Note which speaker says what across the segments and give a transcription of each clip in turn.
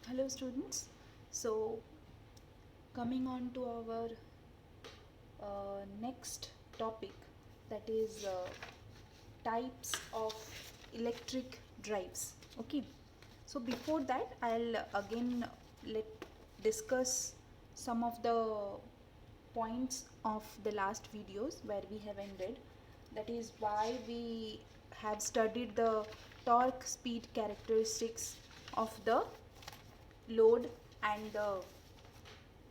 Speaker 1: Hello students. So coming on to our next topic, that is types of electric drives. Okay, so before that I'll again let discuss some of the points of the last videos where we have ended, that is why we have studied the torque speed characteristics of the load and the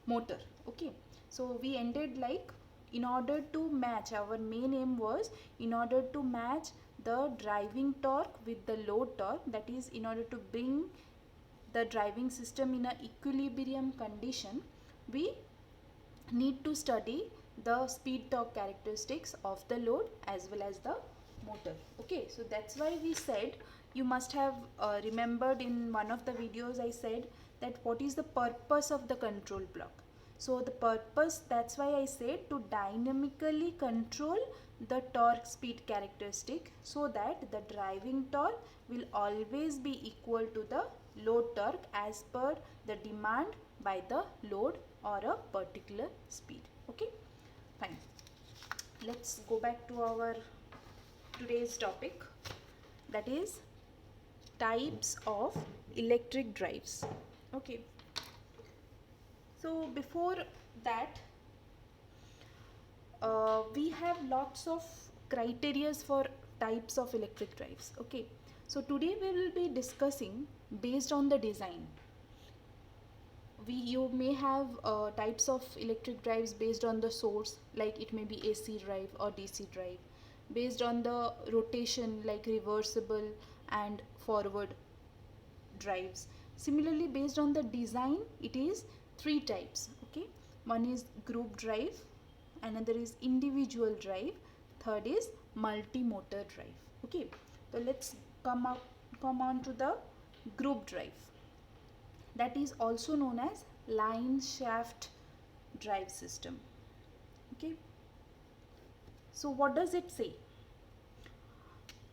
Speaker 1: motor. Okay, so we ended like, in order to match, our main aim was in order to match the driving torque with the load torque, that is in order to bring the driving system in a equilibrium condition, we need to study the speed torque characteristics of the load as well as the motor. Okay, so that's why we said, you must have remembered in one of the videos I said that what is the purpose of the control block. So the purpose, that's why I said, to dynamically control the torque speed characteristic so that the driving torque will always be equal to the load torque as per the demand by the load or a particular speed. Okay, fine. Let's go back to our today's topic, that is types of electric drives. Okay, so before that we have lots of criterias for types of electric drives. Okay, so today we will be discussing based on the design. You may have types of electric drives based on the source, like it may be AC drive or DC drive, based on the rotation like reversible and forward drives. Similarly, based on the design, it is three types. Okay, one is group drive, another is individual drive, third is multi-motor drive. Okay, so let's come on to the group drive, that is also known as line shaft drive system. Okay, so what does it say?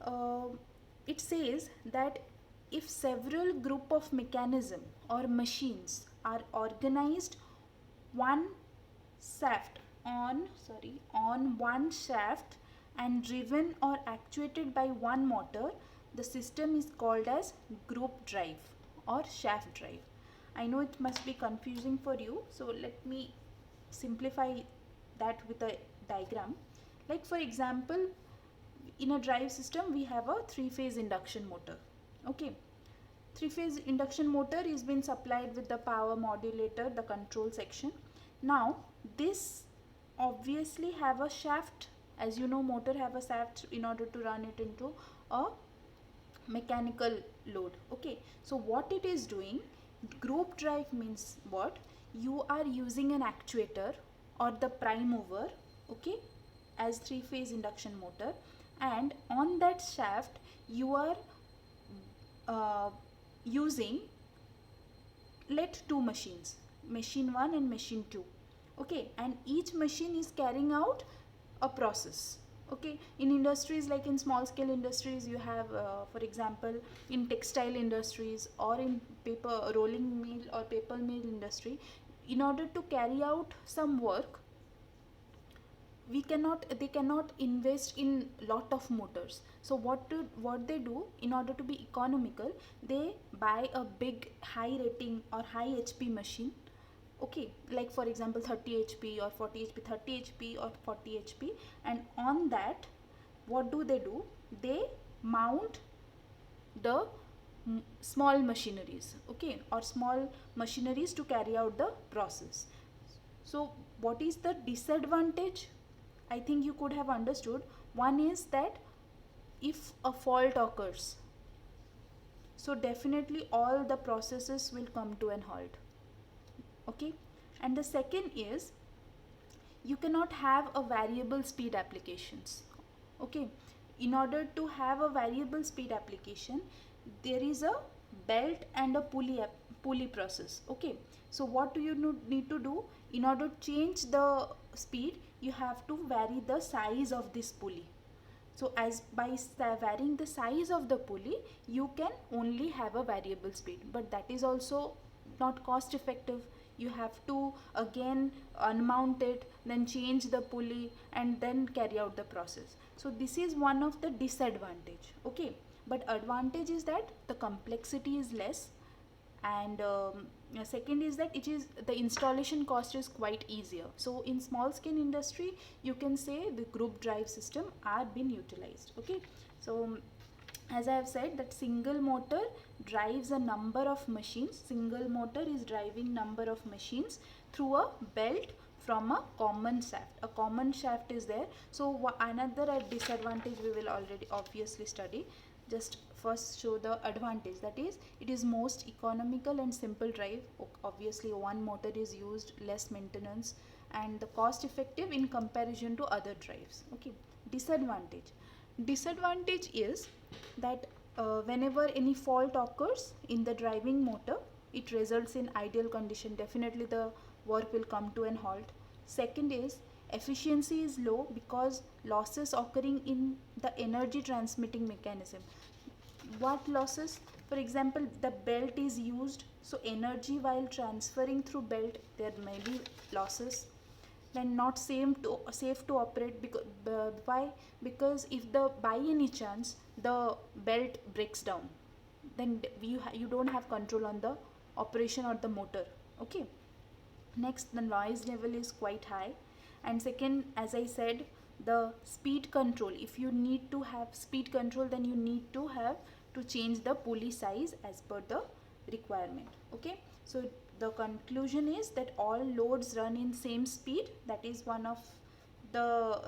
Speaker 1: uh, it says that if several group of mechanism or machines are organized one shaft on one shaft and driven or actuated by one motor, the system is called as group drive or shaft drive. I know it must be confusing for you, so let me simplify that with a diagram. Like for example, in a drive system we have a three-phase induction motor. Okay, three-phase induction motor is been supplied with the power modulator, the control section. Now this obviously have a shaft, as you know motor have a shaft in order to run it into a mechanical load. Okay, so what it is doing, group drive means what, you are using an actuator or the prime mover, okay, as three-phase induction motor, and on that shaft you are uh, using, let two machines, machine 1 and machine 2. Okay, and each machine is carrying out a process. Okay, in industries, like in small scale industries, you have for example in textile industries or in paper rolling mill or paper mill industry, in order to carry out some work, they cannot invest in lot of motors. So what they do, in order to be economical, they buy a big high rating or high HP machine. Okay, like for example 30 HP or 40 HP, 30 HP or 40 HP, and on that what do, they mount the small machineries, okay, or small machineries to carry out the process. So what is the disadvantage? I think you could have understood. One is that if a fault occurs, so definitely all the processes will come to an halt. Okay, and the second is, you cannot have a variable speed applications. Okay, in order to have a variable speed application, there is a belt and a pulley process. Okay, so what do you need to do? In order to change the speed, you have to vary the size of this pulley. So as by varying the size of the pulley, you can only have a variable speed, but that is also not cost effective. You have to again unmount it, then change the pulley, and then carry out the process. So this is one of the disadvantage. Okay, but advantage is that the complexity is less, and second is that it is the installation cost is quite easier. So in small scale industry, you can say the group drive system are being utilized. Okay, so as I have said, that single motor drives a number of machines. Single motor is driving number of machines through a belt from a common shaft. A common shaft is there. So another disadvantage we will already obviously study. Just first show the advantage, that is it is most economical and simple drive. Obviously one motor is used, less maintenance, and the cost effective in comparison to other drives. Okay, disadvantage is that whenever any fault occurs in the driving motor, it results in ideal condition. Definitely the work will come to an halt. Second is efficiency is low because losses occurring in the energy transmitting mechanism. What losses? For example, the belt is used, so energy while transferring through belt, there may be losses. Then not safe to operate, because why? Because if the by any chance the belt breaks down, then you don't have control on the operation or the motor. Okay, next, the noise level is quite high, and second, as I said, the speed control. If you need to have speed control, then you need to have to change the pulley size as per the requirement. Okay, so the conclusion is that all loads run in same speed. That is one of the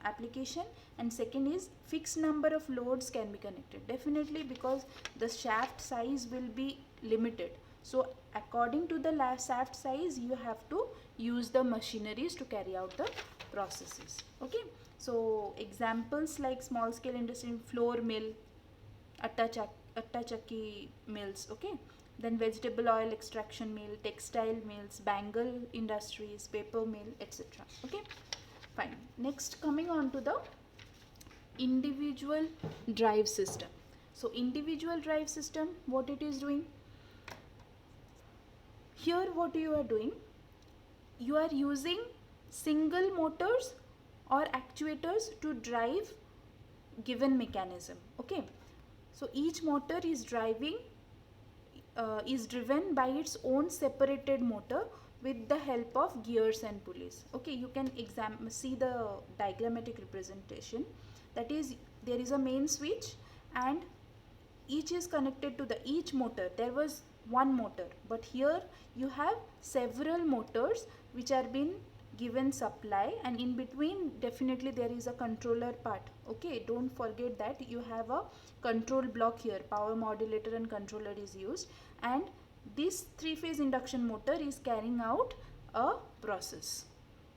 Speaker 1: application. And second is fixed number of loads can be connected, definitely, because the shaft size will be limited. So according to the shaft size, you have to use the machineries to carry out the processes. Okay, so examples like small scale industry, flour mill, atta chakki mills. Okay, then vegetable oil extraction mill, textile mills, bangle industries, paper mill, etc. Okay, fine. Next, coming on to the individual drive system. So individual drive system, what it is doing? Here what you are doing, you are using single motors or actuators to drive given mechanism. Okay, so each motor is driven by its own separated motor with the help of gears and pulleys. Okay, you can see the diagrammatic representation. That is, there is a main switch and each is connected to each motor. There was one motor, but here you have several motors which are being given supply, and in between definitely there is a controller part. Okay, don't forget that you have a control block here, power modulator and controller is used, and this three-phase induction motor is carrying out a process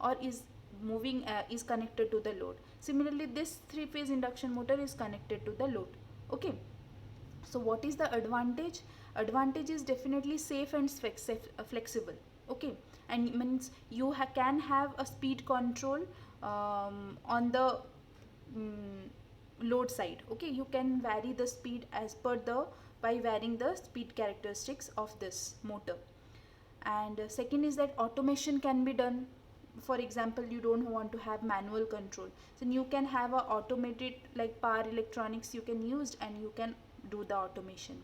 Speaker 1: or is moving is connected to the load. Similarly, this three-phase induction motor is connected to the load. Okay, so what is the advantage? Advantage is definitely safe and flexible. Okay, and means you can have a speed control on the load side. Okay, you can vary the speed as per by varying the speed characteristics of this motor. And second is that automation can be done. For example, you don't want to have manual control, so you can have a automated, like power electronics you can use, and you can do the automation.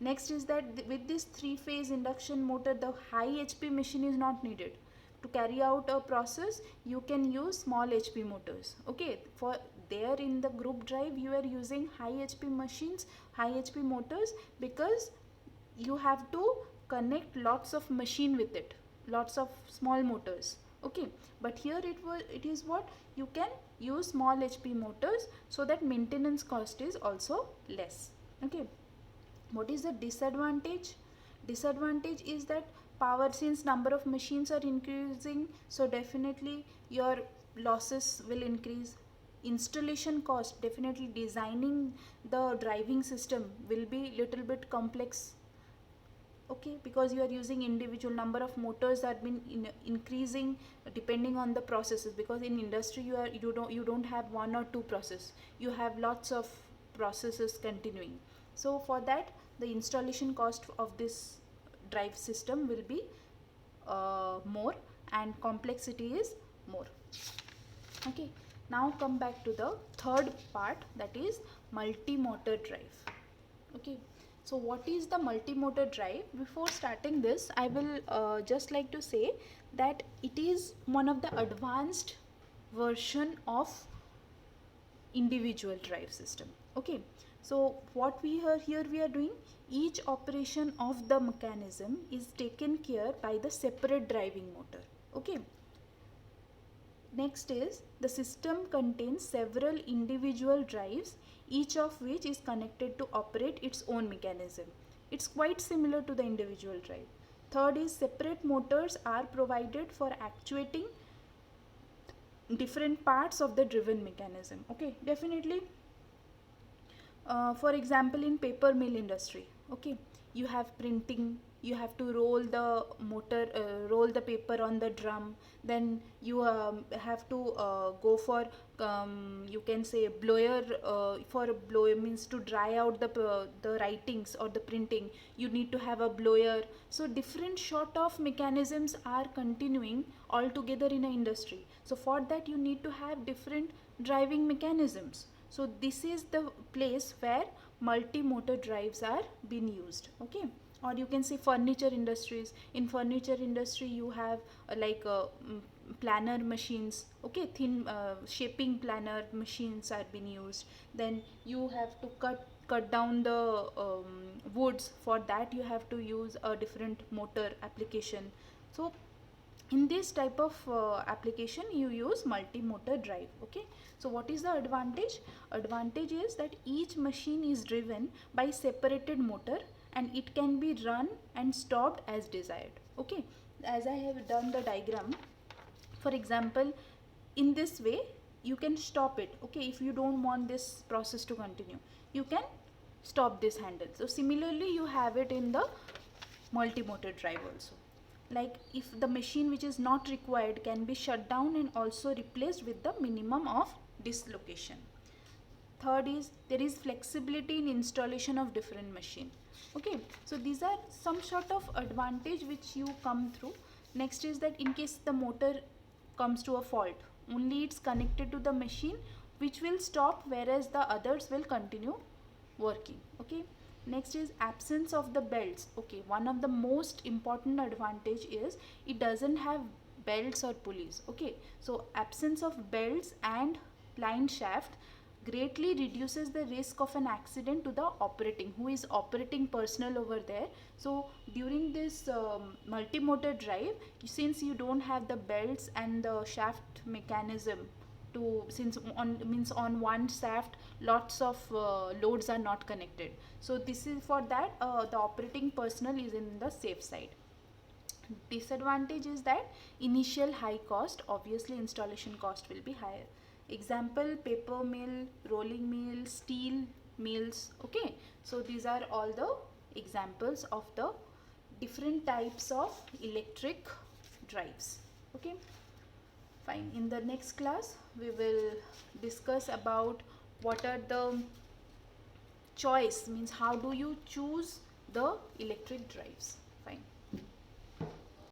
Speaker 1: Next is that with this three-phase induction motor, the high HP machine is not needed. To carry out a process, you can use small HP motors. Okay, for there in the group drive, you are using high HP machines, high HP motors, because you have to connect lots of machine with it, lots of small motors. Okay, but here it is what you can use small HP motors, so that maintenance cost is also less. Okay, what is the disadvantage? Disadvantage is that power, since number of machines are increasing, so definitely your losses will increase. Installation cost, definitely designing the driving system will be little bit complex. Okay, because you are using individual number of motors that been increasing depending on the processes, because in industry you don't have one or two process, you have lots of processes continuing. So for that, the installation cost of this drive system will be more, and complexity is more. Okay, now come back to the third part, that is multi-motor drive. Okay, so what is the multi-motor drive? Before starting this, I will just like to say that it is one of the advanced version of individual drive system. Okay, so what we are here we are doing, each operation of the mechanism is taken care by the separate driving motor. Okay, next is the system contains several individual drives, each of which is connected to operate its own mechanism. It's quite similar to the individual drive. Third is separate motors are provided for actuating different parts of the driven mechanism. Okay, definitely. For example, in paper mill industry, okay, you have printing, you have to roll the motor, roll the paper on the drum, then you have to go for you can say blower, for a blower means to dry out the writings or the printing, you need to have a blower. So different sort of mechanisms are continuing all together in an industry, so for that you need to have different driving mechanisms. So this is the place where multi-motor drives are being used. Okay, or you can say furniture industries. In furniture industry you have planer machines. Okay, thin shaping planer machines are being used. Then you have to cut down the woods. For that you have to use a different motor application. So in this type of application you use multi-motor drive. Okay, so what is the advantage? Advantage is that each machine is driven by separated motor and it can be run and stopped as desired. Okay, as I have done the diagram, for example, in this way you can stop it. Okay, if you don't want this process to continue, you can stop this handle. So similarly you have it in the multi-motor drive also. Like if the machine which is not required can be shut down and also replaced with the minimum of dislocation. Third is there is flexibility in installation of different machine. Okay, so these are some sort of advantage which you come through. Next is that in case the motor comes to a fault, only it's connected to the machine which will stop, whereas the others will continue working. Okay, next is absence of the belts. Okay, one of the most important advantage is it doesn't have belts or pulleys. Okay, so absence of belts and line shaft greatly reduces the risk of an accident to the operating, who is operating personnel over there. So during this multi-motor drive, since you don't have the belts and the shaft mechanism to, since on means on one shaft lots of loads are not connected, so this is for that the operating personnel is in the safe side. Disadvantage is that initial high cost, obviously installation cost will be higher. Example, paper mill, rolling mill, steel mills. Okay, so these are all the examples of the different types of electric drives. Okay, fine. In the next class we will discuss about what are the choice, means how do you choose the electric drives.